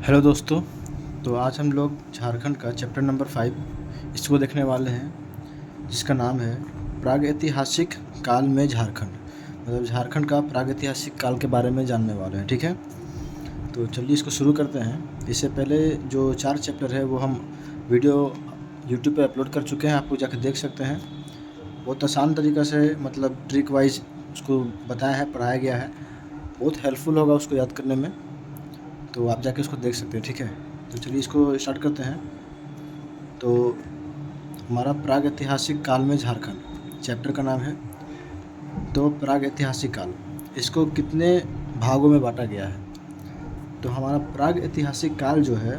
Hello दोस्तों। तो आज हम लोग झारखंड का चैप्टर नंबर 5 इसको देखने वाले हैं, जिसका नाम है प्रागैतिहासिक काल में झारखंड। मतलब झारखंड का प्रागैतिहासिक काल के बारे में जानने वाले हैं। ठीक है, तो चलिए इसको शुरू करते हैं। इससे पहले जो 4 चैप्टर है वो हम वीडियो यूट्यूब पे अपलोड कर चुके हैं, आप लोग जाकर देख सकते हैं। बहुत आसान तरीक़ा से मतलब ट्रिक वाइज उसको बताया है, पढ़ाया गया है। बहुत हेल्पफुल होगा उसको याद करने में, तो आप जाके उसको देख सकते हैं। ठीक है, तो चलिए इसको स्टार्ट करते हैं। तो हमारा प्रागैतिहासिक काल में झारखंड चैप्टर का नाम है। तो प्रागैतिहासिक काल, इसको कितने भागों में बांटा गया है? तो हमारा प्रागैतिहासिक काल जो है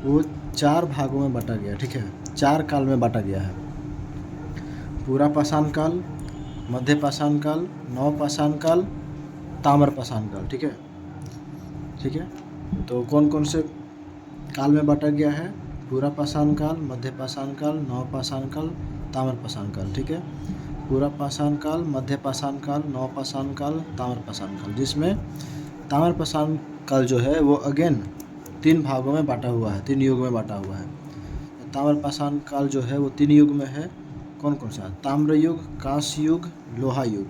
वो 4 भागों में बांटा गया है। ठीक है, 4 काल में बांटा गया है। पूरा पाषाण काल, मध्य पाषाण काल, नव पाषाण काल, ताम्र पाषाण काल। ठीक है, ठीक है। तो कौन कौन से काल में बांटा गया है? पूरा पाषाण काल, मध्य पाषाण काल, नव पाषाण काल, ताम्र पाषाण काल। ठीक है, पूरा पाषाण काल, मध्य पाषाण काल, नव पाषाण काल, ताम्र पाषाण काल, जिसमें ताम्र पाषाण काल जो है वो अगेन 3 भागों में बांटा हुआ है, 3 युग में बांटा हुआ है। ताम्र पाषाण काल जो है वो 3 युग में है। कौन कौन सा? ताम्र युग, कांस्य युग, लोहा युग।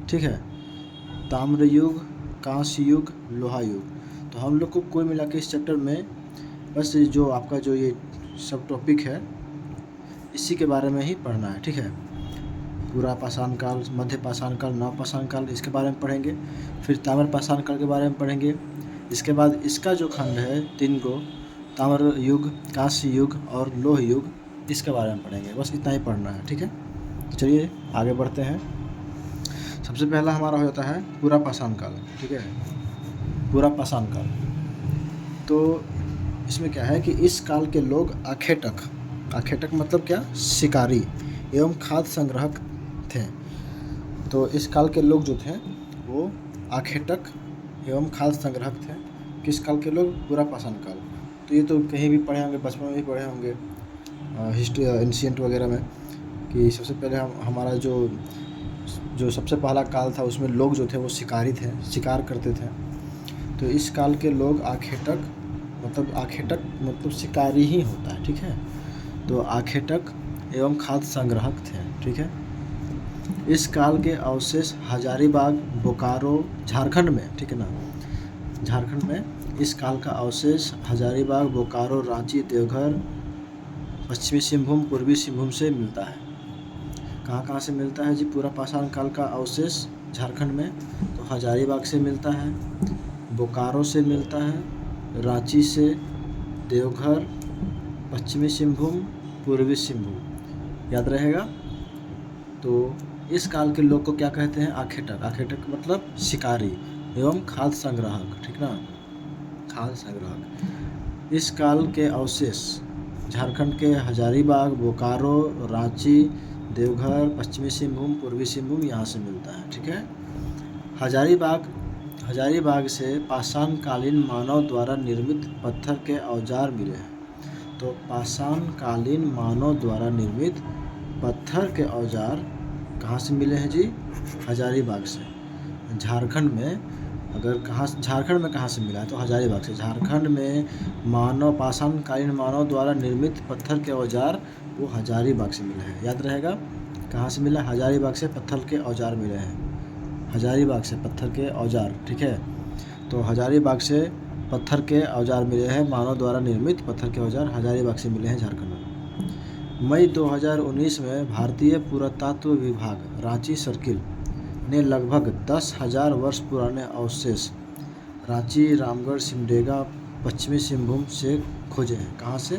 ठीक है, ताम्र युग, कांस्य युग, लोहा युग। तो हम लोग को कुल मिला के इस चैप्टर में बस जो आपका जो ये सब टॉपिक है इसी के बारे में ही पढ़ना है। ठीक है, पूरा पाषाण काल, मध्य पाषाण काल, नव पाषाण काल, इसके बारे में पढ़ेंगे। फिर ताम्र पाषाण काल के बारे में पढ़ेंगे। इसके बाद इसका जो खंड है 3 को, ताम्र युग, कांस्य युग और लोह युग, इसके बारे में पढ़ेंगे। बस इतना ही पढ़ना है। ठीक है, तो चलिए आगे बढ़ते हैं। सबसे पहला हमारा हो जाता है पूरा पाषाण काल। ठीक है, पूरा पाषाण काल। तो इसमें क्या है कि इस काल के लोग आखेटक, आखेटक मतलब क्या? शिकारी एवं खाद्य संग्राहक थे। तो इस काल के लोग जो थे वो आखेटक एवं खाद्य संग्राहक थे। किस काल के लोग? पूरा पाषाण काल। तो ये तो कहीं भी पढ़े होंगे, बचपन में भी पढ़े होंगे हिस्ट्री एंशिएंट वगैरह में, कि सबसे पहले हमारा जो सबसे पहला काल था उसमें लोग जो थे वो शिकारी थे, शिकार करते थे। तो इस काल के लोग आखेटक मतलब शिकारी ही होता है। ठीक है, तो आखेटक एवं खाद्य संग्राहक थे। ठीक है, इस काल के अवशेष हजारीबाग, बोकारो, झारखंड में, ठीक है ना, झारखंड में इस काल का अवशेष हजारीबाग, बोकारो, रांची, देवघर, पश्चिमी सिंहभूम, पूर्वी सिंहभूम से मिलता है। कहाँ से मिलता है जी? पूरा पाषाण काल का अवशेष झारखंड में तो हजारीबाग से मिलता है, बोकारो से मिलता है, रांची से, देवघर, पश्चिमी सिंहभूम, पूर्वी सिंहभूम। याद रहेगा। तो इस काल के लोग को क्या कहते हैं? आखेटक। आखेटक मतलब शिकारी एवं खाद्य संग्राहक। ठीक ना, खाद्य संग्राहक। इस काल के अवशेष झारखंड के हजारीबाग, बोकारो, रांची, देवघर, पश्चिमी सिंहभूम, पूर्वी सिंहभूम यहाँ से मिलता है। ठीक है, हजारीबाग से पाषाण कालीन मानव द्वारा निर्मित पत्थर के औजार मिले हैं। तो पाषाण कालीन मानव द्वारा निर्मित पत्थर के औजार कहाँ से मिले हैं जी? हजारीबाग से। झारखंड में झारखंड में कहाँ से मिला है? तो हजारीबाग से। झारखंड में पाषाण कालीन मानव द्वारा निर्मित पत्थर के औजार वो हजारीबाग से मिले हैं। याद रहेगा, कहाँ से मिला? हजारीबाग से पत्थर के औजार मिले हैं। हजारीबाग से पत्थर के औजार। ठीक है, तो हजारीबाग से पत्थर के औजार मिले हैं, मानव द्वारा निर्मित पत्थर के औजार हजारीबाग से मिले हैं झारखंड में। मई 2019 में भारतीय पुरातत्व विभाग रांची सर्किल ने लगभग 10,000 वर्ष पुराने अवशेष रांची, रामगढ़, सिमडेगा, पश्चिमी सिंहभूम से खोजे हैं। कहाँ से?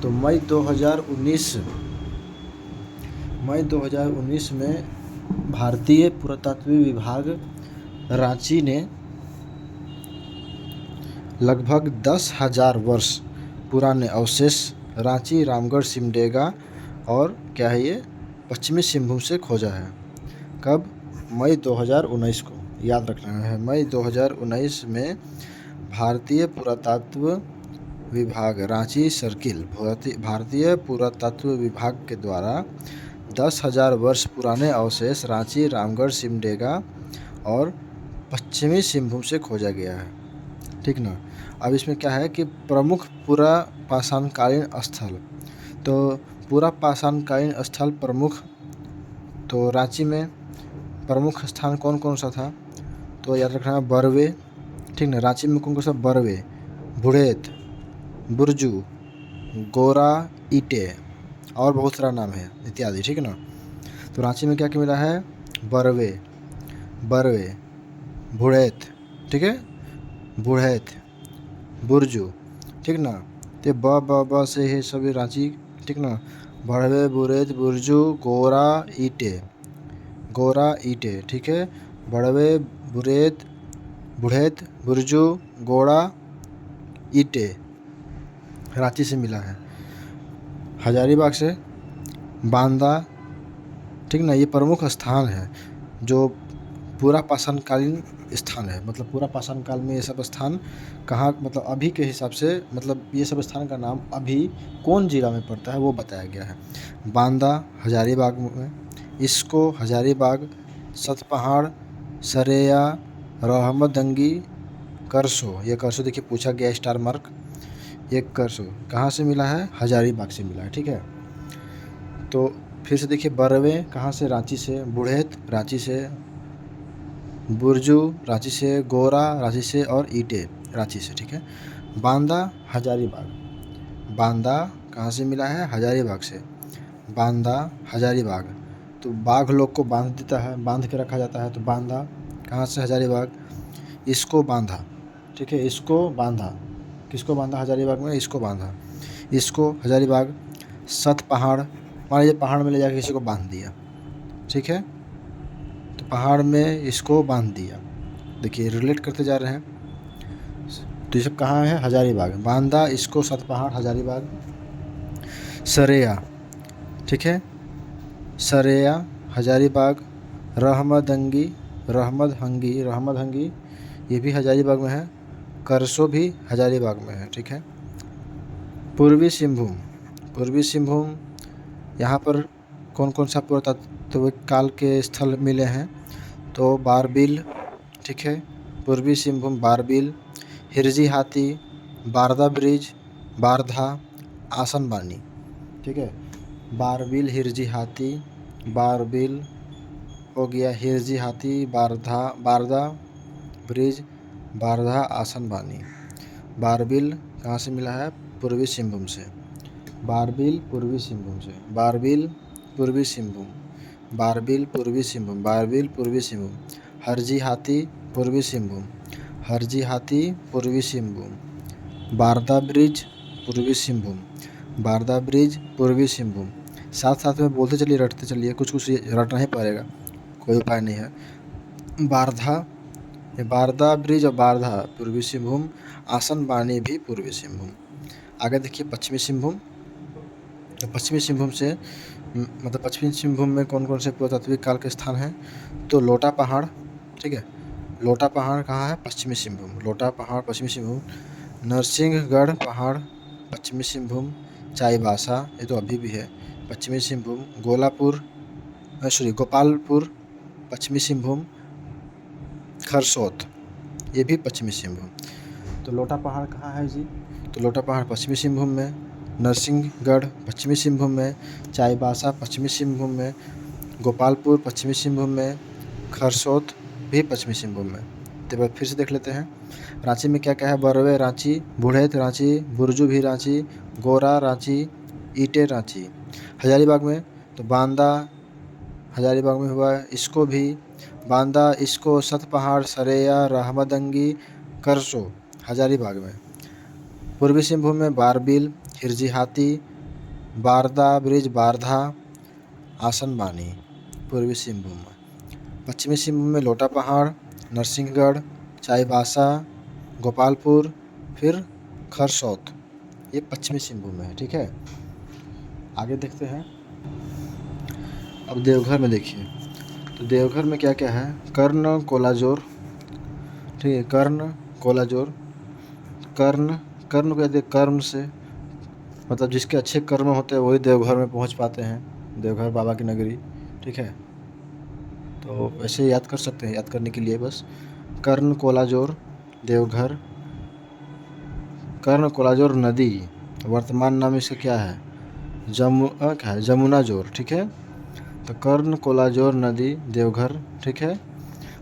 तो मई 2019 में भारतीय पुरातत्व विभाग रांची ने लगभग 10,000 वर्ष पुराने अवशेष रांची, रामगढ़, सिमडेगा और क्या है ये, पश्चिमी सिंहभूम से खोजा है। कब? मई 2019 को। याद रखना है, मई 2019 में भारतीय पुरातत्व विभाग रांची सर्किल, भारतीय पुरातत्व विभाग के द्वारा 10,000 वर्ष पुराने अवशेष रांची, रामगढ़, सिमडेगा और पश्चिमी सिंहभूम से खोजा गया है। ठीक ना। अब इसमें क्या है कि प्रमुख पूरा पाषाणकालीन स्थल, तो पूरा पाषाणकालीन स्थल प्रमुख, तो रांची में प्रमुख स्थान कौन कौन सा था, तो याद रखना बरवे, ठीक ना। रांची में कौन कौन सा, बरवे, बुढ़ेत, बुरजू, गोरा, ईटे और बहुत सारा नाम है इत्यादि, ठीक है ना। तो रांची में क्या क्या मिला है, बरवे, बरवे, बुढ़ेत, ठीक है, बुढ़ेत, बुरजू, ठीक ना। तो ब से है सभी रांची, ठीक ना। बड़वे, बुरेत, बुरजू, गोरा, ईटे, गोरा, ईटे, ठीक है। बड़वे, बुरेत, बुढ़ेत, बुरजू, गोरा, ईटे रांची से मिला है। हजारीबाग से बांदा, ठीक ना। ये प्रमुख स्थान है जो पूरा पाषाणकालीन स्थान है, मतलब पूरा पाषाण काल में ये सब स्थान कहाँ, मतलब अभी के हिसाब से, मतलब ये सब स्थान का नाम अभी कौन जिला में पड़ता है वो बताया गया है। बांदा हजारीबाग में, इसको हजारीबाग, सतपहाड़, सरेया, रहमदंगी, करसो, ये करसो देखिए पूछा गया स्टार मार्क, ये करसो कहाँ से मिला है, हजारीबाग से मिला है, ठीक है। तो फिर से देखिए बरवे कहाँ से, रांची से, बुढ़ेत रांची से, बुरजू रांची से, गोरा रांची से और ईटे रांची से, ठीक है। बांदा हजारीबाग, बांदा कहाँ से मिला है, हजारीबाग से, बांदा हजारीबाग। तो बाघ लोग को बांध देता है, बांध के रखा जाता है, तो बांदा कहाँ से, हजारीबाग। इसको बांधा, ठीक है, इसको बांधा, किसको बांधा, हजारीबाग में इसको बांधा, इसको हजारीबाग। सतपहाड़, मान लीजिए पहाड़ में ले जाकर किसी को बांध दिया, ठीक है, तो पहाड़ में इसको बांध दिया। देखिए रिलेट करते जा रहे हैं। तो ये सब कहाँ है, हजारीबाग, बांदा, इसको, सतपहाड़, हजारीबाग। सरेया, ठीक है, सरेया हजारीबाग। रहमदंगी, रहमदहंगी, रहमदहंगी ये भी हजारीबाग में है। करसो भी हजारीबाग में है, ठीक है। पूर्वी सिंहभूम, पूर्वी सिंहभूम यहाँ पर कौन कौन सा पुरातात्विक काल के स्थल मिले हैं, तो बारबिल, ठीक है, पूर्वी सिंहभूम बारबिल, हिरजी हाथी, बारदा ब्रिज, बारधा, आसनबानी, ठीक है। बारबिल, हिरजी हाथी, बारबिल हो गया, हिरजी हाथी, बारधा, बारदा ब्रिज, बारधा, आसनबानी। बारबिल कहाँ से मिला है, पूर्वी सिंहभूम से, बारबिल पूर्वी सिंहभूम से, बारबिल पूर्वी सिंहभूम, बारबिल पूर्वी सिंहभूम, बारबिल पूर्वी सिंहभूम। हरजी हाथी पूर्वी सिंहभूम, हरजी हाथी पूर्वी सिंहभूम। बारदा ब्रिज पूर्वी सिंहभूम, बारदा ब्रिज पूर्वी सिंहभूम। साथ साथ में बोलते चलिए, रटते चलिए, कुछ कुछ रटना ही पड़ेगा, कोई उपाय नहीं है। बारधा, बारदा ब्रिज और बारधा पूर्वी सिंहभूम, आसनबानी भी पूर्वी सिंहभूम। आगे देखिए पश्चिमी सिंहभूम, तो पश्चिमी सिंहभूम से मतलब पश्चिमी सिंहभूम में कौन कौन से पुरातात्विक काल के स्थान हैं, तो लोटा पहाड़, ठीक है, लोटा पहाड़ कहाँ है, पश्चिमी सिंहभूम, लोटा पहाड़ पश्चिमी सिंहभूम। नरसिंहगढ़ पहाड़ पश्चिमी सिंहभूम, चाईबासा ये तो अभी भी है पश्चिमी सिंहभूम। गोपालपुर पश्चिमी सिंहभूम, खरसोत ये भी पश्चिमी सिंहभूम। तो लोटा पहाड़ कहाँ है जी, तो लोटा पहाड़ पश्चिमी सिंहभूम में, नरसिंहगढ़ पश्चिमी सिंहभूम में, चाईबासा पश्चिमी सिंहभूम में, गोपालपुर पश्चिमी सिंहभूम में, खरसोत भी पश्चिमी सिंहभूम में। तो बाद फिर से देख लेते हैं। रांची में क्या क्या है, बरवे रांची, बुढ़ेत रांची, बुरजू भी रांची, गोरा रांची, ईटे रांची। हजारीबाग में तो बांदा हजारीबाग में हुआ, इसको भी बांदा, इसको, सतपहाड़, सरेया, रहमदंगी, करसो हजारीबाग में। पूर्वी सिंहभूम में बारबिल, हिरजी हाथी, बारदा ब्रिज, बारधा, आसनबानी पूर्वी सिंहभूम में। पश्चिमी सिंहभूम में लोटा पहाड़, नरसिंहगढ़, चाईबासा, गोपालपुर, फिर खरसौत, ये पश्चिमी सिंहभूम में है, ठीक है। आगे देखते हैं। अब देवघर में देखिए, तो देवघर में क्या क्या है, कर्ण कोलाजोर, ठीक है, कर्ण कोलाजोर। कर्ण, कर्ण को कहते हैं कर्म से, मतलब जिसके अच्छे कर्म होते हैं वही देवघर में पहुंच पाते हैं, देवघर बाबा की नगरी, ठीक है। तो ऐसे याद कर सकते हैं, याद करने के लिए बस, कर्ण कोलाजोर देवघर। कर्णकोलाजोर नदी वर्तमान नाम इसका क्या है? क्या है? जमुनाजोर। ठीक है, तो कर्णकोलाजोर नदी देवघर। ठीक है,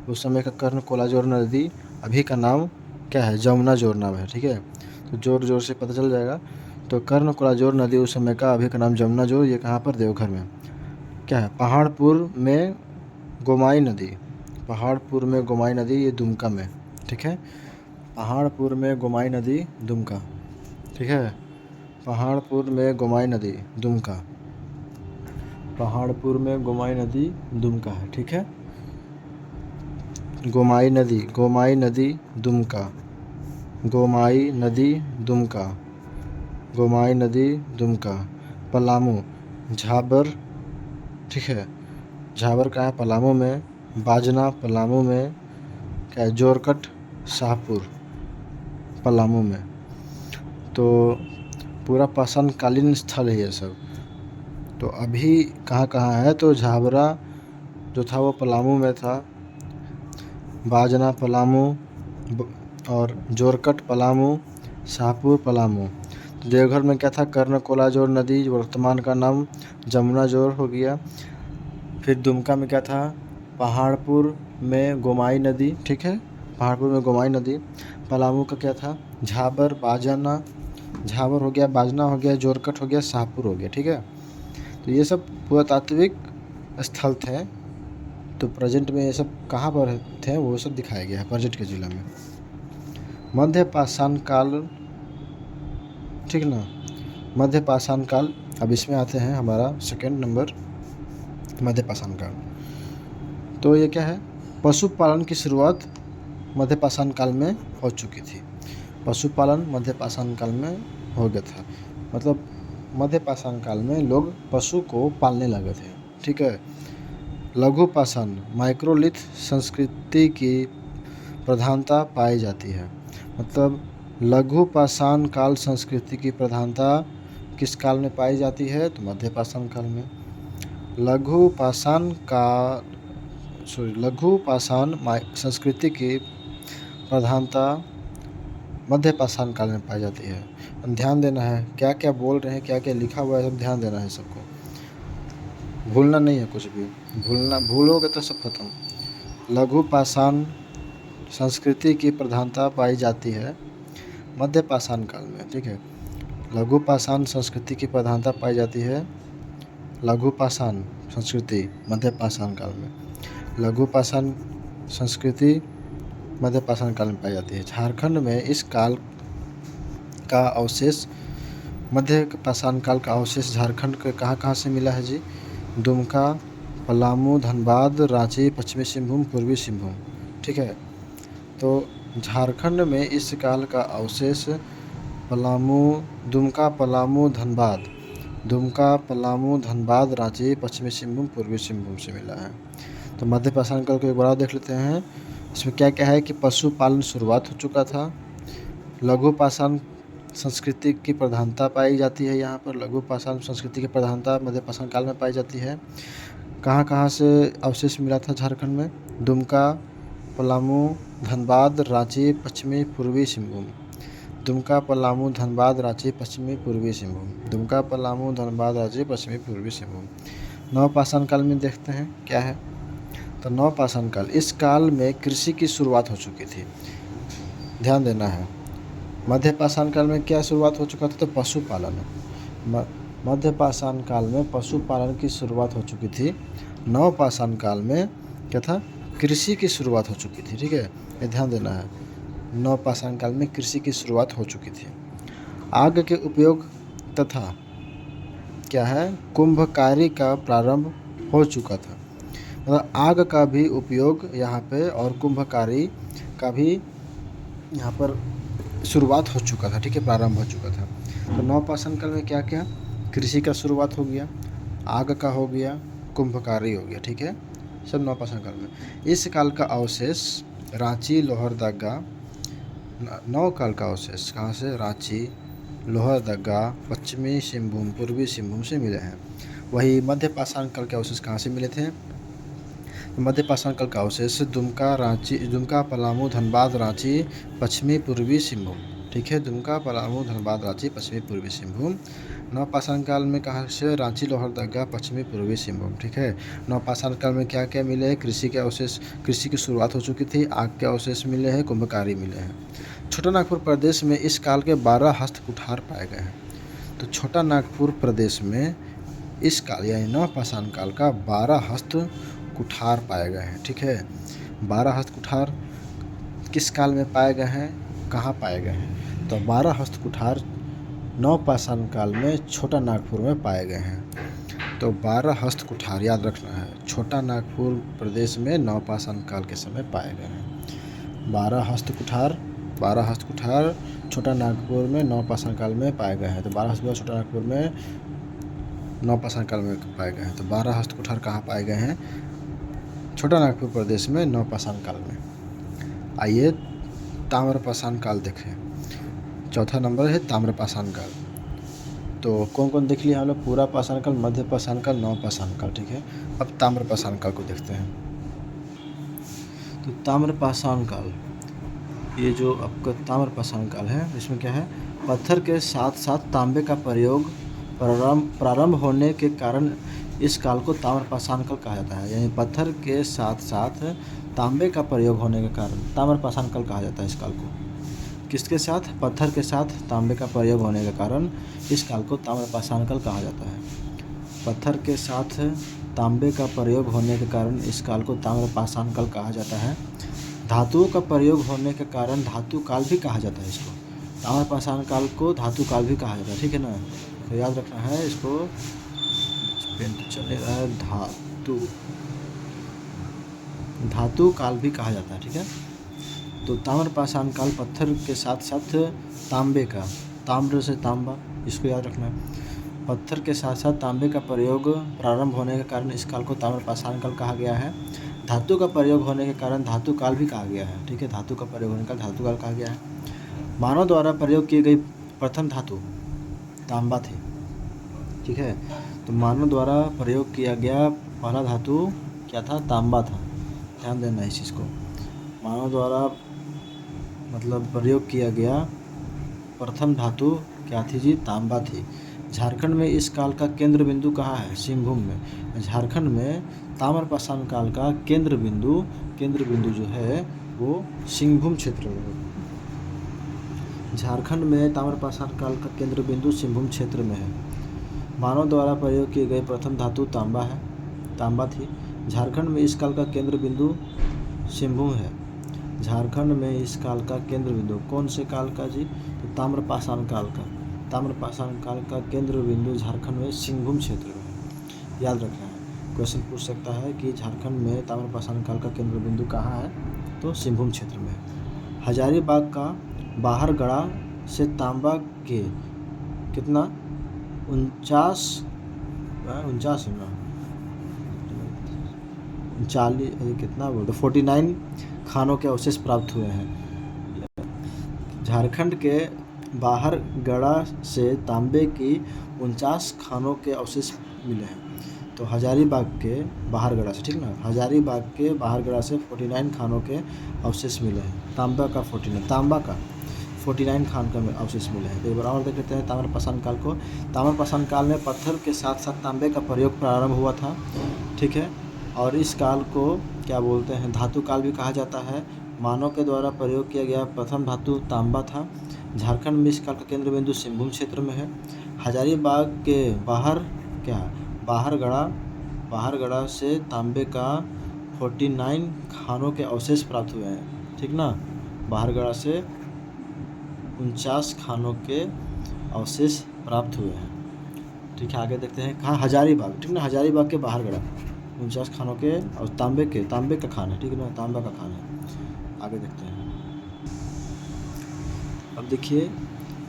उस समय का कर्णकोलाजोर नदी, अभी का नाम क्या है? जमुनाजोर नाम है। ठीक है, तो जोर जोर से पता चल जाएगा। तो कर्णकोलाजोर नदी उस समय का, अभी का नाम जमुनाजोर। ये कहाँ पर? देवघर में। क्या है? पहाड़पुर में गोमाई नदी। पहाड़पुर में गोमाई नदी, ये दुमका में। ठीक है, पहाड़पुर में गोमाई नदी दुमका। ठीक है, पहाड़पुर में गोमाई नदी दुमका। पहाड़पुर में गोमाई नदी दुमका है। ठीक है, गोमाई नदी दुमका। गोमाई नदी दुमका। गोमाई नदी दुमका। पलामू झाबर। ठीक है, झाबर का है? पलामू में। बाजना पलामू में। क्या है? जोरकट शाहपुर पलामू में। तो पूरा पाषाणकालीन स्थल है ये सब। तो अभी कहाँ कहाँ है? तो झाबरा जो था वो पलामू में था, बाजना पलामू और जोरकट पलामू, शाहपुर पलामू। तो देवघर में क्या था? कर्णकोलाजोर नदी, वर्तमान का नाम जमुनाजोर हो गया। फिर दुमका में क्या था? पहाड़पुर में गोमाई नदी। ठीक है, पहाड़पुर में गोमाई नदी। पलामू का क्या था? झाबर, बाजना। झाबर हो गया, बाजना हो गया, जोरकट हो गया, शाहपुर हो गया। ठीक है, तो ये सब पुरातात्विक स्थल थे। तो प्रेजेंट में ये सब कहाँ पर थे वो सब दिखाया गया है प्रेजेंट के जिला में। मध्य पाषाण काल। ठीक ना, मध्य पाषाण काल। अब इसमें आते हैं हमारा सेकंड नंबर, मध्य पाषाण काल। तो ये क्या है? पशुपालन की शुरुआत मध्य पाषाण काल में हो चुकी थी। पशुपालन मध्य पाषाण काल में हो गया था। मतलब मध्य पाषाण काल में लोग पशु को पालने लगे थे। ठीक है, लघु पाषाण माइक्रोलिथ संस्कृति की प्रधानता पाई जाती है। मतलब लघु पाषाण काल संस्कृति की प्रधानता किस काल में पाई जाती है? तो मध्य पाषाण काल में। लघु पाषाण संस्कृति की प्रधानता मध्य पाषाण काल में पाई जाती है। ध्यान देना है, क्या क्या बोल रहे हैं, क्या क्या लिखा हुआ है, सब ध्यान देना है सबको, भूलना नहीं है कुछ भी। भूलोगे तो सब खत्म। लघु पाषाण संस्कृति की प्रधानता पाई जाती है मध्य पाषाण काल में। ठीक है, लघु पाषाण संस्कृति की प्रधानता पाई जाती है, लघु पाषाण संस्कृति मध्य पाषाण काल में। लघु पाषाण संस्कृति मध्य पाषाण काल में पाई जाती है। झारखंड में इस काल का अवशेष, मध्य पाषाण काल का अवशेष झारखंड के कहाँ कहाँ से मिला है जी? दुमका, पलामू, धनबाद, रांची, पश्चिमी सिंहभूम, पूर्वी सिंहभूम। ठीक है, तो झारखंड में इस काल का अवशेष दुमका, पलामू, धनबाद, रांची, पश्चिमी सिंहभूम, पूर्वी सिंहभूम से मिला है। तो मध्य पाषाण काल को एक बार देख लेते हैं। इसमें क्या क्या है कि पशुपालन शुरुआत हो चुका था। लघु पाषाण संस्कृति की प्रधानता पाई जाती है। यहाँ पर लघु पाषाण संस्कृति की प्रधानता मध्य पाषाण काल में पाई जाती है। कहाँ कहाँ से अवशेष मिला था झारखंड में? दुमका, पलामू, धनबाद, रांची, पश्चिमी पूर्वी सिंहभूम। दुमका, पलामू, धनबाद, रांची, पश्चिमी पूर्वी सिंहभूम। दुमका, पलामू, धनबाद, रांची, पश्चिमी पूर्वी सिंहभूम। नवपाषाण काल में देखते हैं क्या है। तो नवपाषाण काल, इस काल में कृषि की शुरुआत हो चुकी थी। ध्यान देना है, मध्य पाषाण काल में क्या शुरुआत हो चुका था? तो पशुपालन। मध्य पाषाण काल में पशुपालन की शुरुआत हो चुकी थी। नवपाषाण काल में क्या था? कृषि की शुरुआत हो चुकी थी। ठीक है, ये ध्यान देना है, नवपाषाण काल में कृषि की शुरुआत हो चुकी थी। आग के उपयोग तथा क्या है? कुंभकारी का प्रारंभ हो चुका था। मतलब आग का भी उपयोग यहाँ पे और कुंभकारी का भी यहाँ पर शुरुआत हो चुका था। ठीक है, प्रारंभ हो चुका था। तो नवपाषाण काल में क्या क्या? कृषि का शुरुआत हो गया, आग का हो गया, कुंभकारी हो गया। ठीक है, सब नवपाषाण काल में। इस काल का अवशेष रांची, लोहरदगा, नव काल का अवशेष कहाँ से? रांची, लोहरदगा, पश्चिमी सिंहभूम, पूर्वी सिंहभूम से मिले हैं। वही मध्य पाषाण काल के अवशेष कहाँ से मिले थे? मध्य पाषाण काल का अवशेष दुमका, पलामू, धनबाद, रांची, पश्चिमी पूर्वी सिंहभूम। ठीक है। दुमका, पलामू, धनबाद, रांची, पश्चिमी पूर्वी सिंहभूम। नवपाषाण काल में कहाँ से? रांची, लोहरदगा, पश्चिमी पूर्वी सिंहभूम। ठीक है। नवपाषाण काल में क्या क्या मिले हैं? कृषि के अवशेष, कृषि की शुरुआत हो चुकी थी। आग के अवशेष मिले हैं, कुंभकारी मिले हैं। छोटा नागपुर प्रदेश में इस काल के 12 हस्त कुठार पाए गए हैं। तो छोटा नागपुर प्रदेश में इस काल यानी नवपाषाण काल का 12 हस्त कुठार पाए गए हैं। ठीक है। 12 हस्त कुठार किस काल में पाए गए हैं, कहाँ पाए गए हैं? तो 12 हस्त कुठार नवपाषाण काल में छोटा नागपुर में पाए गए हैं। तो 12 हस्त कुठार याद रखना है, छोटा नागपुर प्रदेश में नवपाषाण काल के समय पाए गए हैं। 12 हस्त कुठार छोटा नागपुर में नवपाषाण काल में पाए गए हैं। तो 12 हस्त छोटा नागपुर में नवपाषाण काल में पाए गए हैं। तो 12 हस्त कुठार कहाँ पाए गए हैं? छोटा नागपुर प्रदेश में नवपाषाण काल में। आइए ताम्रपाषाण काल देखें। चौथा नंबर है ताम्रपाषाण काल। तो कौन कौन देख लिया हम लोग? पूरा पाषाण काल, मध्य पाषाण काल, नवपाषाण काल। ठीक है। अब ताम्रपाषाण काल को देखते हैं। तो ताम्रपाषाण काल, ये जो आपका ताम्रपाषाण काल है, इसमें क्या है? पत्थर के साथ साथ तांबे का प्रयोग प्रारंभ होने के कारण इस काल को ताम्रपाषाण काल कहा जाता है। यानी पत्थर के साथ साथ तांबे का प्रयोग होने के कारण ताम्रपाषाण काल कहा जाता है इस काल को। किसके साथ? पत्थर के साथ तांबे का प्रयोग होने के कारण इस काल को ताम्रपाषाण काल कहा जाता है। पत्थर के साथ तांबे का प्रयोग होने के कारण इस काल को ताम्रपाषाण काल कहा जाता है। धातुओं का प्रयोग होने के कारण धातु काल भी कहा जाता है इसको। ताम्रपाषाण काल को धातु काल भी कहा जाता है। ठीक है ना, तो याद रखना है इसको। पेन तो चल रहा है। धातु काल भी कहा जाता है। ठीक है। तो ताम्रपाषाण काल पत्थर के साथ साथ तांबे का, ताम्र से तांबा, इसको याद रखना है। पत्थर के साथ साथ तांबे का प्रयोग प्रारंभ होने के कारण इस काल को ताम्रपाषाण काल कहा गया है। धातु का प्रयोग होने के कारण धातु काल भी कहा गया है। ठीक है। धातु का प्रयोग होने का धातु काल कहा गया है। मानव द्वारा प्रयोग की गई प्रथम धातु तांबा थी। ठीक है। तो मानव द्वारा प्रयोग किया गया पहला धातु क्या था? तांबा था। ध्यान देना इस चीज़ को। मानव द्वारा मतलब प्रयोग किया गया प्रथम धातु क्या थी जी? तांबा थी। झारखंड में इस काल का केंद्र बिंदु कहाँ है? सिंहभूम में। झारखंड में ताम्रपाषाण काल का केंद्र बिंदु जो है वो सिंहभूम क्षेत्र में है। झारखंड में ताम्रपाषाण काल का केंद्र बिंदु सिंहभूम क्षेत्र में है। मानव द्वारा प्रयोग की गई प्रथम धातु तांबा थी। झारखंड में इस काल का केंद्र बिंदु सिंहभूम है। झारखंड में इस काल का केंद्र बिंदु कौन से काल का जी? तो ताम्रपाषाण काल का। ताम्रपाषाण काल का केंद्र बिंदु झारखंड में सिंहभूम क्षेत्र में है। याद रखना है, क्वेश्चन पूछ सकता है कि झारखंड में ताम्रपाषाण काल का केंद्र बिंदु कहाँ है? तो सिंहभूम क्षेत्र में है। हजारीबाग का बाहरगड़ा से तांबा के कितना 49 कितना बोल 49 खानों के अवशेष प्राप्त हुए हैं। झारखंड के बाहरगड़ा से तांबे की 49 खानों के अवशेष मिले हैं। तो हजारीबाग के बाहरगड़ा से, ठीक ना, हजारीबाग के बाहरगड़ा से 49 खानों के अवशेष मिले हैं। तांबा का 49 खान का अवशेष मिले हैं। तो एक बार और देख लेते हैं ताम्रपाषाण काल को। ताम्रपाषाण काल में पत्थर के साथ साथ तांबे का प्रयोग प्रारंभ हुआ था। ठीक है। और इस काल को क्या बोलते हैं? धातु काल भी कहा जाता है। मानव के द्वारा प्रयोग किया गया प्रथम धातु तांबा था। झारखंड में इस काल का केंद्र बिंदु सिंहभूम क्षेत्र में है। हजारीबाग के बाहरगड़ा से तांबे का 49 खानों के अवशेष प्राप्त हुए हैं। ठीक ना, बाहरगड़ा से 49 खानों के अवशेष प्राप्त हुए हैं। ठीक है। आगे देखते हैं कहाँ? हजारीबाग, ठीक ना, हजारीबाग के बाहरगड़ा 49 खानों के और तांबे का खान है। ठीक है ना, तांबा का खान है। आगे देखते हैं। अब देखिए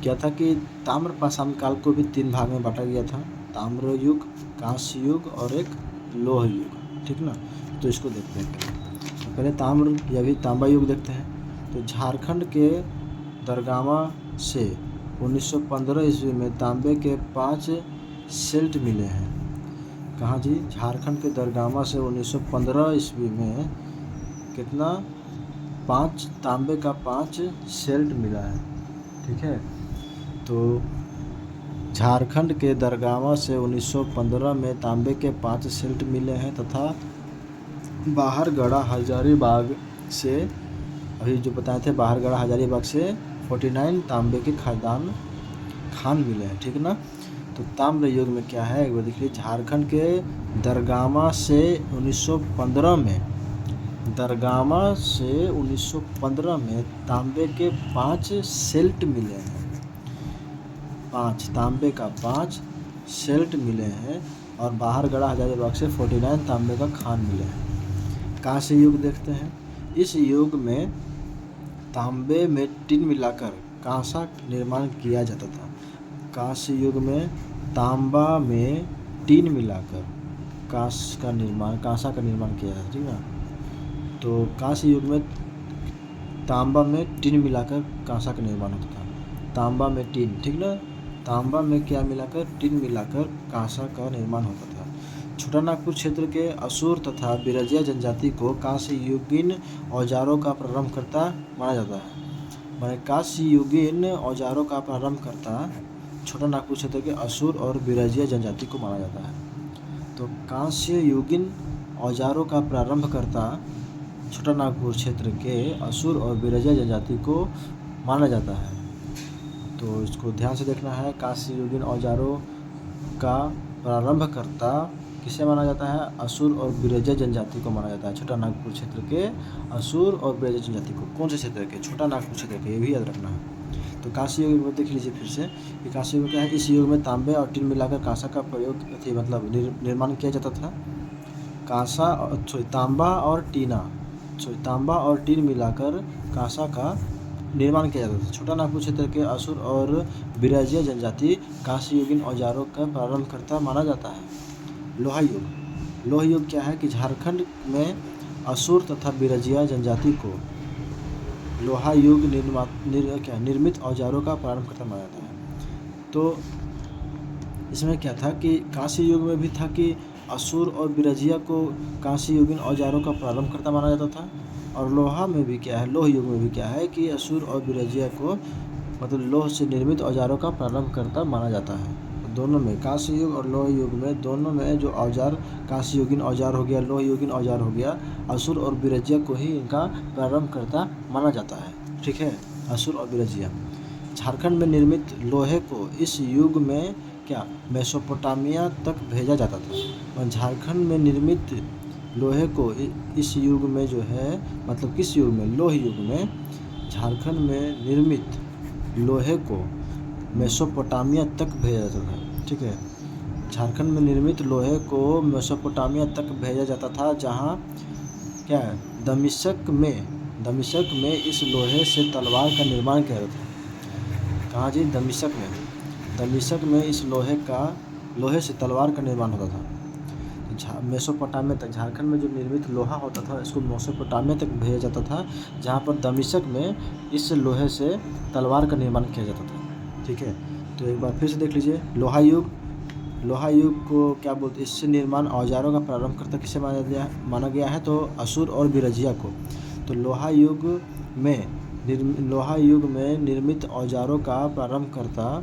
क्या था कि ताम्रपाषाण काल को भी 3 भाग में बांटा गया था। ताम्र युग, कांस्य युग और एक लौह युग। ठीक ना, तो इसको देखते हैं। पहले ताम्र या भी तांबा युग देखते हैं। तो झारखंड के दरगामा से 1915 ईस्वी में तांबे के 5 सेल्ट मिले हैं। कहाँ जी? झारखंड के दरगामा से 1915 ईस्वी में कितना? तांबे का 5 सेल्ट मिला है। ठीक है। तो झारखंड के दरगावा से 1915 में तांबे के 5 सिल्ट मिले हैं तथा बाहरगढ़ा हजारीबाग से, अभी जो बताए थे, बाहरगढ़ा हजारीबाग से 49 तांबे के खान मिले हैं, ठीक ना। तो ताम्र युग में क्या है एक बार देखिए, झारखंड के दरगामा से 1915 में तांबे के 5 सिल्ट मिले हैं। 5 तांबे का 5 सिल्ट मिले हैं और बाहरगढ़ा हजारीबाग से 49 तांबे का खान मिले हैं। कांस्य युग देखते हैं। इस युग में तांबे में टिन मिलाकर कांसा निर्माण किया जाता था। कांस्य युग में तांबा में टिन मिलाकर कांसा का निर्माण किया जाता, ठीक ना। तो कांस्य युग में तांबा में टिन मिलाकर कांसा का निर्माण होता था। तांबा में टिन, ठीक ना, तांबा में क्या मिलाकर, टिन मिलाकर कांसा का निर्माण होता था। छोटा नागपुर क्षेत्र के असुर तथा बिरजिया जनजाति को कांस्य युगीन औजारों का प्रारंभकर्ता माना जाता है। माने कांस्य युगीन औजारों का प्रारंभकर्ता छोटा नागपुर क्षेत्र के असुर और बिरजिया जनजाति को माना जाता है। तो कांस्य युगीन औजारों का प्रारंभकर्ता छोटा नागपुर क्षेत्र के असुर और बिरजिया जनजाति को माना जाता है। तो इसको ध्यान से देखना है। कांस्य युगीन औजारों का प्रारंभकर्ता किसे माना जाता है? असुर और बिरजिया जनजाति को माना जाता है। छोटा नागपुर क्षेत्र के असुर और बिरजिया जनजाति को। कौन से क्षेत्र के? छोटा नागपुर क्षेत्र के, ये भी याद रखना है। तो कांस्य युग में देख लीजिए फिर से कि कांस्य युग क्या है। इस युग में तांबे और टिन मिलाकर कांसा का प्रयोग मतलब निर्माण किया जाता था। तांबा और टिन मिलाकर कांसा का निर्माण किया जाता था। छोटा नागपुर क्षेत्र के असुर और बिरजिया जनजाति कांस्य युगीन औजारों का प्रारंभकर्ता माना जाता है। लोहा युग क्या है कि झारखंड में असुर तथा बिरजिया जनजाति को लोहा युग निर्मित औजारों का प्रारंभकर्ता माना जाता है। तो इसमें क्या था कि कांस्य युग में भी था कि असुर और बिरजिया को कांस्य युगीन औजारों का प्रारंभकर्ता माना जाता था। और लोह युग में भी क्या है कि असुर और बिरजिया को मतलब लोह से निर्मित औजारों का प्रारंभकर्ता माना जाता है। दोनों में, कांस्य युग और लोह युग में, दोनों में जो औजार, कांस्य युगीन औजार हो गया, लोह युगीन औजार हो गया, असुर और बिरजिया को ही इनका प्रारंभकर्ता माना जाता है। ठीक है, असुर और बिरजिया। झारखंड में निर्मित लोहे को इस युग में क्या मेसोपोटामिया तक भेजा जाता था। और झारखंड में निर्मित लोहे को इस युग में जो है, मतलब किस युग में? लोह युग में झारखंड में निर्मित लोहे को मेसोपोटामिया तक भेजा जाता था। ठीक है, झारखंड में निर्मित लोहे को मेसोपोटामिया तक भेजा जाता था, जहाँ क्या है, दमिश्क में इस लोहे से तलवार का निर्माण किया जाता था। कहाँ जी? दमिश्क में इस लोहे से तलवार का निर्माण होता था। मेसोपोटामिया तक, झारखंड में जो निर्मित लोहा होता था इसको मेसोपोटामिया तक भेजा जाता था, जहाँ पर दमिश्क में इस लोहे से तलवार का निर्माण किया जाता था। ठीक है, तो एक बार फिर से देख लीजिए। लोहा युग को क्या बोलते हैं? इससे निर्माण औजारों का प्रारंभकर्ता किसे माना गया है? तो असुर और बिरजिया को। तो लोहा युग में निर्मित औजारों का प्रारंभकर्ता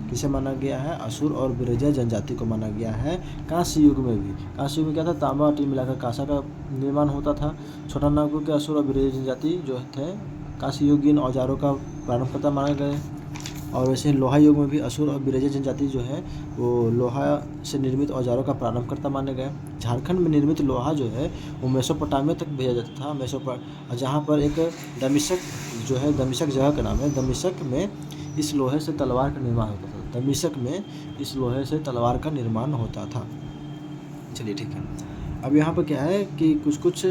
किसे माना गया है? असुर और बिरजिया जनजाति को माना गया है। कांस्य युग में क्या था? तांबा और टिन मिलाकर कांसा का निर्माण होता था। छोटा नागपुर के असुर और बिरजिया जनजाति जो थे कांस्य युगीन औजारों का प्रारंभकर्ता माने गए। और वैसे लोहा युग में भी असुर और बिरजिया जनजाति जो है वो लोहा से निर्मित औजारों का प्रारंभकर्ता माने गए। झारखंड में निर्मित लोहा जो है वो मेसोपोटामिया तक भेजा जाता था। जहाँ पर एक दमिश्क जो है, दमिश्क जगह का नाम है, दमिश्क में इस लोहे से तलवार का निर्माण होता था। दमिश्क में इस लोहे से तलवार का निर्माण होता था। चलिए ठीक है। अब यहाँ पर क्या है कि कुछ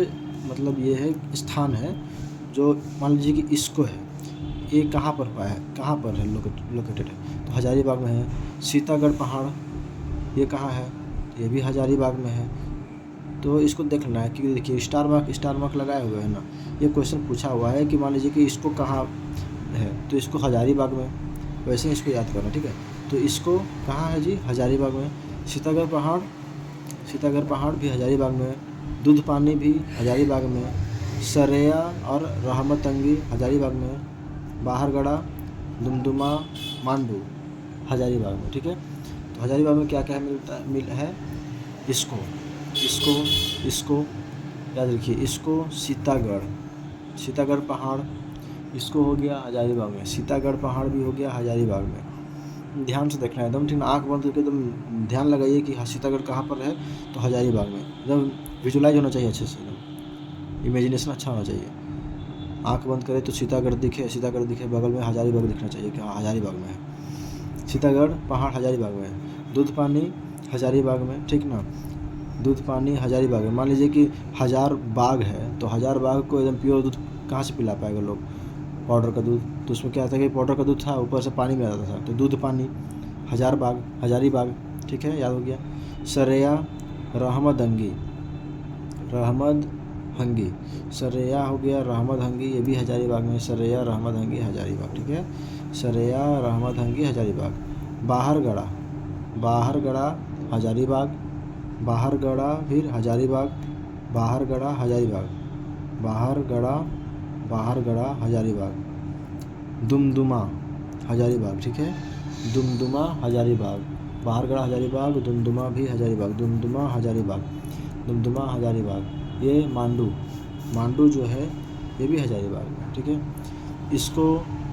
मतलब ये है स्थान है जो मान लीजिए कि इसको है, ये कहाँ पर है लोकेटेड है? तो हजारीबाग में है। सीतागढ़ पहाड़ ये कहाँ है? ये भी हजारीबाग में है। तो इसको देखना है कि देखिए स्टार मार्क लगाए हुए है ना। ये क्वेश्चन पूछा हुआ है कि मान लीजिए कि इसको कहाँ है, तो इसको हजारीबाग में, वैसे इसको याद करना। ठीक है, तो इसको कहाँ है जी? हजारीबाग में। सीतागढ़ पहाड़ भी हजारीबाग में। दूध पानी भी हजारीबाग में। सरेया और रहमतंगी हजारीबाग में। बाहरगढ़ा दुमदुमा, मांडू हजारीबाग में, ठीक है। तो हजारीबाग में क्या क्या मिल है, इसको इसको इसको याद रखिए, इसको सीतागढ़ पहाड़, इसको हो गया हजारीबाग में, सीतागढ़ पहाड़ भी हो गया हजारीबाग में। ध्यान से देखना है एकदम, ठीक ना, आँख बंद करके एकदम ध्यान लगाइए कि सीतागढ़ कहाँ पर है, तो हजारीबाग में। एकदम विजुलाइज होना चाहिए अच्छे से, एकदम इमेजिनेशन अच्छा होना चाहिए। आँख बंद करें तो सीतागढ़ दिखे, बगल में हजारीबाग दिखना चाहिए कि हाँ हजारीबाग में है। सीतागढ़ पहाड़ हजारीबाग में है। दूध पानी हजारीबाग में, ठीक ना, दूध पानी हजारीबाग में। मान लीजिए कि 1000 बाग है, तो 1000 बाग को एकदम प्योर दूध कहाँ से पिला पाएगा लोग, पाउडर का दूध। तो उसमें क्या था कि पाउडर का दूध था, ऊपर से पानी में आता था, तो दूध पानी 1000 बाग हजारीबाग, ठीक है, याद हो गया। सरैया रहमद हंगी, सरैया हो गया, रहमद हंगी, ये भी हजारीबाग में, सरैया रहमद हंगी हजारीबाग, ठीक है, सरैया रहमद हंगी हजारीबाग। बाहरगढ़ा हजारीबाग, बाहरगढ़ा फिर हजारीबाग, बाहरगढ़ा हजारीबाग। दुमदुमा हजारीबाग, ठीक है, दुमदुमा हजारीबाग, बाहरगढ़ा हजारीबाग, दुमदुमा भी हजारीबाग, दुमदुमा हजारीबाग। ये मांडू जो है ये भी हजारीबाग में, ठीक है। इसको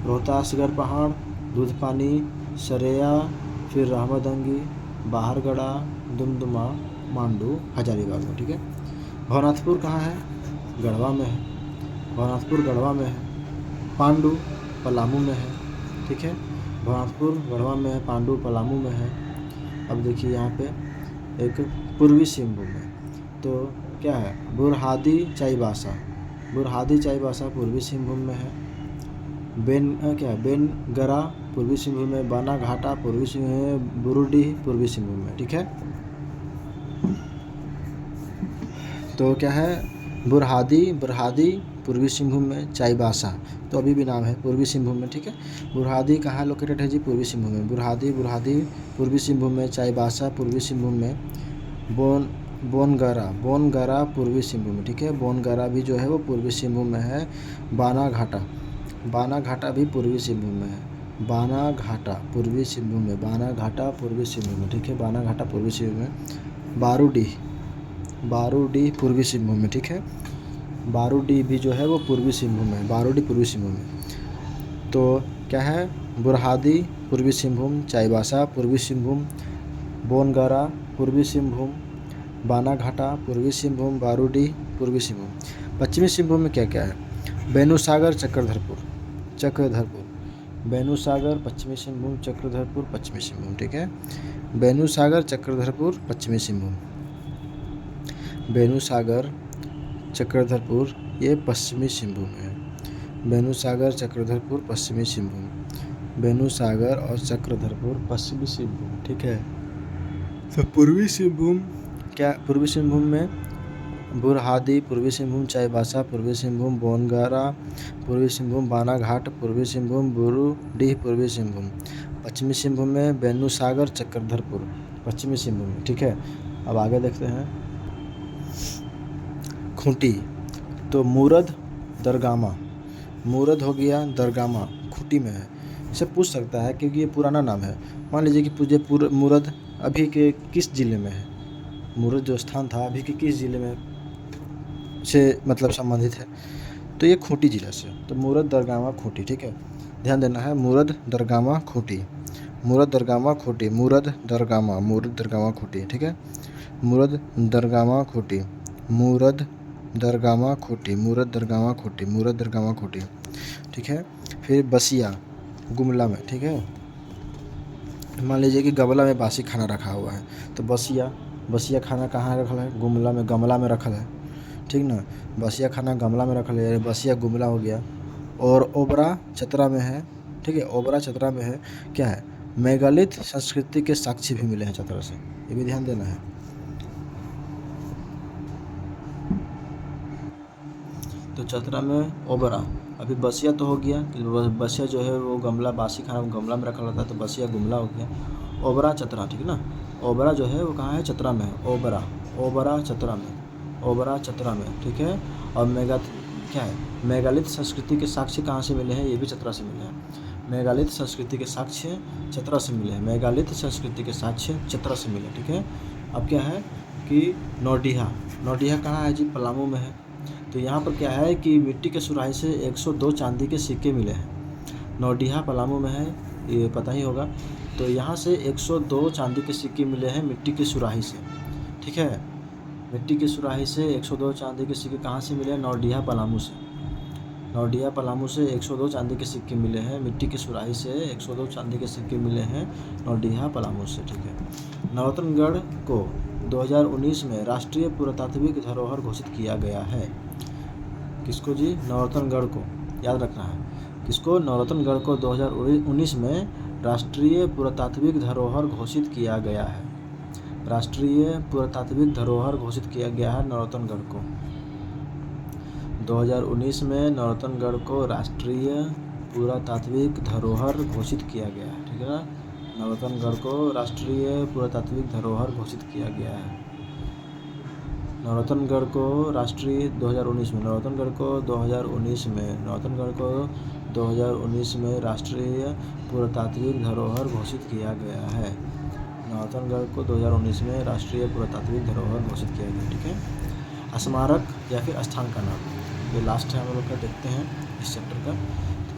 रोहतासगढ़ पहाड़, दूध पानी, सरैया, फिर रहमदंगी, बाहरगढ़ा, दुमदुमा, मांडू हजारीबाग में, ठीक है। भवनाथपुर कहाँ है, गढ़वा में है, भवनाथपुर गढ़वा में है। पांडू पलामू में है, ठीक है, भवनाथपुर गढ़वा में है, पांडू पलामू में है। अब देखिए यहाँ पे एक पूर्वी सिंहभूम में, तो क्या है, बुरहादी चाईबासा पूर्वी सिंहभूम में है। बेनगरा पूर्वी सिंहभूम में, बानाघाटा पूर्वी सिंहभूम में, बुरुडीह पूर्वी सिंहभूम में, ठीक है। तो क्या है, बुरहादी पूर्वी सिंहभूम में, चाईबासा तो अभी भी नाम है पूर्वी सिंहभूम में, ठीक है। बुरहादी कहाँ लोकेटेड है जी, पूर्वी सिंहभूम में। बुरहादी पूर्वी सिंहभूम में, चाईबासा पूर्वी सिंहभूम में, बोनगरा पूर्वी सिंहभूम में, ठीक है, बोनगरा भी जो है वो पूर्वी सिंहभूम में है। बानाघाटा भी पूर्वी सिंहभूम में है, बानाघाटा पूर्वी सिंहभूम में, ठीक है, बानाघाटा पूर्वी सिंहभूम में। बारूडीह पूर्वी सिंहभूम में, ठीक है, बारूडीह भी जो है वो पूर्वी सिंहभूम में, बारूडीह पूर्वी सिंहभूम में। तो क्या है, बुरहादी पूर्वी सिंहभूम, चाईबासा पूर्वी सिंहभूम, बोनगरा पूर्वी सिंहभूम, बानाघाटा पूर्वी सिंहभूम, बारूडीह पूर्वी सिंहभूम। पश्चिमी सिंहभूम में क्या क्या है, बेनुसागर चक्रधरपुर, बेनुसागर पश्चिमी सिंहभूम, चक्रधरपुर पश्चिमी सिंहभूम, ठीक है, बेनुसागर चक्रधरपुर पश्चिमी सिंहभूम, बेनुसागर चक्रधरपुर ये पश्चिमी सिंहभूम है, बेनुसागर चक्रधरपुर पश्चिमी सिंहभूम, बेनुसागर और चक्रधरपुर पश्चिमी सिंहभूम, ठीक है। तो पूर्वी सिंहभूम में बुरहादी पूर्वी सिंहभूम, चाईबासा पूर्वी सिंहभूम, बोनगरा पूर्वी सिंहभूम, बानाघाट पूर्वी सिंहभूम, बुरुडीह पूर्वी सिंहभूम। पश्चिमी सिंहभूम में बेनुसागर चक्रधरपुर पश्चिमी सिंहभूम, ठीक है। अब आगे देखते हैं, खूंटी, तो मूरद हो गया, दरगामा खूंटी में है। इसे पूछ सकता है क्योंकि ये पुराना नाम है। मान लीजिए कि मूरद अभी के किस ज़िले में है, मूरद जो स्थान था अभी के किस ज़िले में से मतलब संबंधित है, तो ये खूंटी जिला से, तो मूरद दरगामा खूंटी, ठीक है, ध्यान देना है, मूरद दरगामा खूंटी, ठीक है, मूरद दरगामा खूंटी, ठीक है। फिर बसिया गुमला में, ठीक है, मान लीजिए कि गमला में बासी खाना रखा हुआ है, तो बसिया खाना कहाँ रखल है, गमला में रखल है, ठीक ना, बसिया खाना गमला में रखल है, बसिया गुमला हो गया। और ओबरा चतरा में है, ठीक है, ओबरा चतरा में है, क्या है, मेगालिथ संस्कृति के साक्ष्य भी मिले हैं चतरा से, ये भी ध्यान देना है। तो चतरा में ओबरा, अभी बसिया तो हो गया कि बसिया जो है वो गमला, बासी खाना गमला में रखा रहता है, तो बसिया गुमला हो गया। ओबरा चतरा, ठीक है ना, ओबरा जो है वो कहाँ है, चतरा में है, ओबरा चतरा में, ठीक है। और मेगालिथ संस्कृति के साक्ष्य कहाँ से मिले हैं, ये भी चतरा से मिले हैं। मेगालिथ संस्कृति के साक्ष्य चतरा से मिले हैं। मेगालिथ संस्कृति के साक्ष्य चतरा से मिले, ठीक है। अब क्या है कि नौडिहा, नौडिहा कहाँ है जी? पलामू में है। तो यहाँ पर क्या है कि मिट्टी के सुराही से 102 चांदी के सिक्के मिले हैं। नौडिहा पलामू में है, ये पता ही होगा। तो यहाँ से 102 चांदी के सिक्के मिले हैं मिट्टी की सुराही से, ठीक है। मिट्टी की सुराही से 102 चांदी के सिक्के कहाँ से मिले हैं? नौडिहा पलामू से। नौडिहा पलामू से 102 चांदी के सिक्के मिले हैं। मिट्टी की सुराही से 102 चांदी के सिक्के मिले हैं नौडिहा पलामू से, ठीक है। नौरतनगढ़ को 2019 में राष्ट्रीय पुरातात्विक धरोहर घोषित किया गया है। किसको जी? नौरतनगढ़ को, याद रखना है। किसको? नौरतनगढ़ को 2019 में राष्ट्रीय पुरातात्विक धरोहर घोषित किया गया है। राष्ट्रीय पुरातात्विक धरोहर घोषित किया गया है नौरतनगढ़ को। 2019 में नौरतनगढ़ को राष्ट्रीय पुरातात्विक धरोहर घोषित किया गया है, ठीक है ना। नौरतनगढ़ को राष्ट्रीय पुरातात्विक धरोहर घोषित किया गया है। नौरतनगढ़ को राष्ट्रीय 2019 में, नौरतनगढ़ को 2019 में, नौरतनगढ़ को 2019 में राष्ट्रीय पुरातात्विक धरोहर घोषित किया गया है। नौरतनगढ़ को 2019 में राष्ट्रीय पुरातात्विक धरोहर घोषित किया गया, ठीक है। स्मारक या फिर स्थान का नाम, ये लास्ट है हम लोग का, देखते हैं इस चैप्टर का।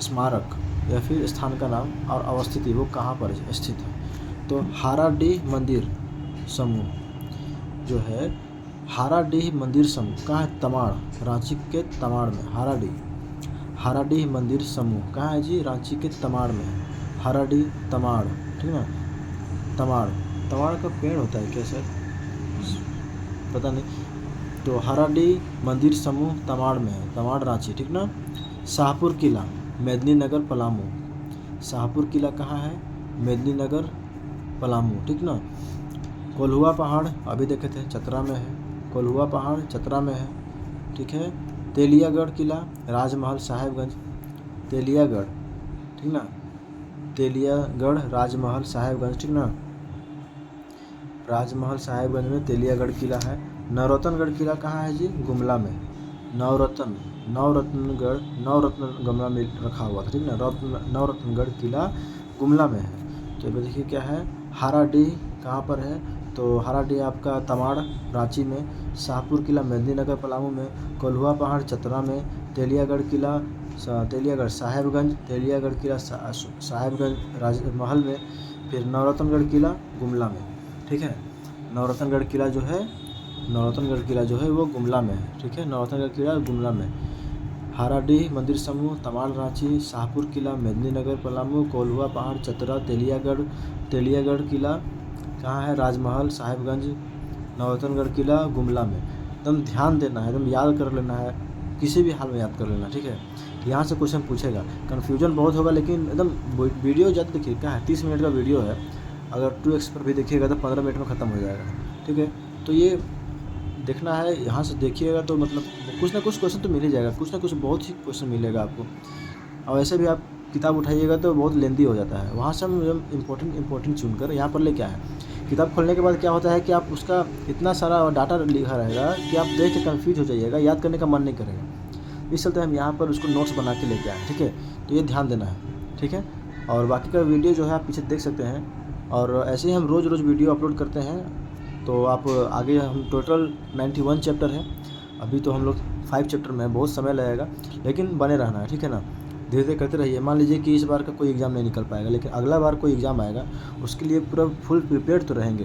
स्मारक या फिर स्थान का नाम और अवस्थिति, वो कहाँ पर स्थित है? तो हाराडीह मंदिर समूह जो है, हाराडीह मंदिर समूह कहाँ है? तमाड़, रांची के तमाड़ में। हाराडीह मंदिर समूह कहाँ है जी? रांची के तमाड़ में है। हाराडीह तमाड़, ठीक है ना। तमाड़ का पेड़ होता है क्या सर? पता नहीं। तो हाराडीह मंदिर समूह तमाड़ में है, तमाड़ रांची, ठीक ना। शाहपुर किला मेदिनीनगर पलामू। शाहपुर किला कहाँ है? मेदिनीनगर पलामू, ठीक ना। कोल्हुआ पहाड़ अभी देखे थे, चतरा में है। कोल्हुआ पहाड़ चतरा में है, ठीक है। तेलियागढ़ किला राजमहल साहेबगंज, तेलियागढ़, ठीक ना। तेलियागढ़ राजमहल साहेबगंज, ठीक ना। राजमहल साहेबगंज में तेलियागढ़ किला है। नौरतनगढ़ किला कहाँ है जी? गुमला में। नौरतनगढ़ गुमला में रखा हुआ था, ठीक ना। नौरतनगढ़ किला गुमला में है। तो ये देखिए क्या है, हाराडीह कहाँ पर है? तो हाराडीह आपका तमाड़ रांची में, शाहपुर किला मेदिनीनगर पलामू में, कोल्हुआ पहाड़ चतरा में, तेलियागढ़ किला तेलियागढ़ साहेबगंज, तेलियागढ़ किला साहेबगंज राजमहल में, फिर नौरतनगढ़ किला गुमला में, ठीक है। नौरतनगढ़ किला जो है वो गुमला में है, ठीक है। नौरतनगढ़ किला गुमला में। हाराडीह मंदिर समूह तमाड़ रांची, शाहपुर किला मेदिनीनगर पलामू, कोल्हुआ पहाड़ चतरा, तेलियागढ़ किला कहाँ है? राजमहल साहेबगंज, नौरतनगढ़ किला गुमला में। एकदम ध्यान देना है, एकदम याद कर लेना है, किसी भी हाल में याद कर लेना, ठीक है। यहाँ से क्वेश्चन पूछेगा, कन्फ्यूजन बहुत होगा, लेकिन एकदम वीडियो ज़्यादा देखिए, क्या है 30 मिनट का वीडियो है। अगर 2x पर भी देखिएगा तो 15 मिनट में ख़त्म हो जाएगा, ठीक है। तो ये देखना है, यहाँ से देखिएगा तो मतलब कुछ ना कुछ क्वेश्चन तो मिल ही जाएगा, कुछ ना कुछ बहुत ही क्वेश्चन मिलेगा आपको। और ऐसे भी आप किताब उठाइएगा तो बहुत लेंदी हो जाता है, वहाँ से हम इम्पोर्टेंट चुनकर यहाँ पर ले क्या है। किताब खोलने के बाद क्या होता है कि आप उसका इतना सारा डाटा लिखा रहेगा कि आप देख के कन्फ्यूज हो जाइएगा, याद करने का मन नहीं करेगा। इस चलते हम यहाँ पर उसको नोट्स बना के लेके आए, ठीक है। तो ये ध्यान देना है, ठीक है। और बाकी का वीडियो जो है आप पीछे देख सकते हैं, और ऐसे ही हम रोज़ वीडियो अपलोड करते हैं। तो आप आगे हम टोटल 91 चैप्टर है, अभी तो हम लोग 5 चैप्टर में, बहुत समय लगेगा, लेकिन बने रहना है, ठीक है ना। धीरे धीरे करते रहिए। मान लीजिए कि इस बार का कोई एग्ज़ाम नहीं निकल पाएगा, लेकिन अगला बार कोई एग्ज़ाम आएगा, उसके लिए पूरा फुल प्रिपेयर्ड तो रहेंगे।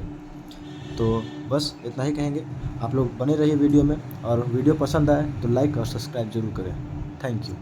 तो बस इतना ही कहेंगे, आप लोग बने रहिए वीडियो में, और वीडियो पसंद आए तो लाइक और सब्सक्राइब जरूर करें। Thank you.